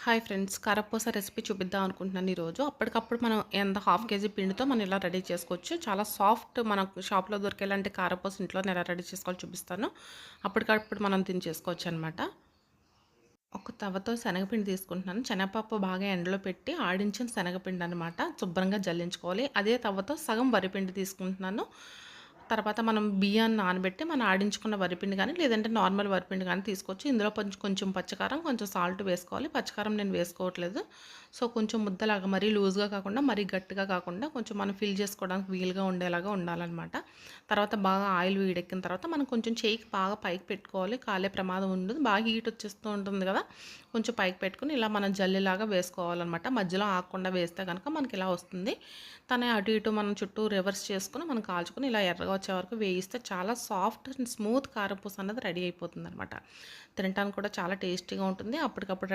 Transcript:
Hi friends, కారపూస recipe చూపిద్దాం అనుకుంటున్నాను ఈరోజు. అప్పటికప్పుడు మనం హాఫ్ కేజీ పిండితో మనం ఇలా రెడీ చేసుకోవచ్చు. చాలా సాఫ్ట్, మనకు షాప్లో దొరికేలాంటి కారపూస ఇంట్లోనే ఎలా రెడీ చేసుకోవాలో చూపిస్తాను. అప్పటికప్పుడు మనం తిని చేసుకోవచ్చు అనమాట. ఒక తవ్వతో శనగపిండి తీసుకుంటున్నాను. శనగపప్పు బాగా ఎండలో పెట్టి ఆడించిన శనగపిండి అనమాట. శుభ్రంగా జల్లించుకోవాలి. అదే తవ్వతో సగం వరిపిండి తీసుకుంటున్నాను. తర్వాత మనం బియ్యాన్ని నానబెట్టి మనం ఆడించుకున్న వరిపిండి కానీ, లేదంటే నార్మల్ వరిపిండి కానీ తీసుకోవచ్చు. ఇందులో కొంచెం పచ్చికారం, కొంచెం సాల్ట్ వేసుకోవాలి. పచ్చికారం నేను వేసుకోవట్లేదు. సో కొంచెం ముద్దలాగా, మరీ లూజ్గా కాకుండా మరీ గట్టిగా కాకుండా, కొంచెం మనం ఫిల్ చేసుకోవడానికి వీలుగా ఉండేలాగా ఉండాలన్నమాట. తర్వాత బాగా ఆయిల్ వేడెక్కిన తర్వాత మనం కొంచెం చేయికి బాగా పైకి పెట్టుకోవాలి. కాలే ప్రమాదం ఉండదు. బాగా హీట్ వచ్చేస్తూ ఉంటుంది కదా, కొంచెం పైకి పెట్టుకుని ఇలా మనం జల్లిలాగా వేసుకోవాలన్నమాట. మధ్యలో ఆగకుండా వేస్తే కనుక మనకి ఇలా వస్తుంది. తనే అటు ఇటు మనం చుట్టూ రివర్స్ చేసుకుని మనం కాల్చుకొని ఇలా ఎర్రగా వచ్చే వరకు వేయిస్తే చాలా సాఫ్ట్ అండ్ స్మూత్ కారపూస అనేది రెడీ అయిపోతుంది అనమాట. తినడానికి కూడా చాలా టేస్టీగా ఉంటుంది. అప్పటికప్పుడు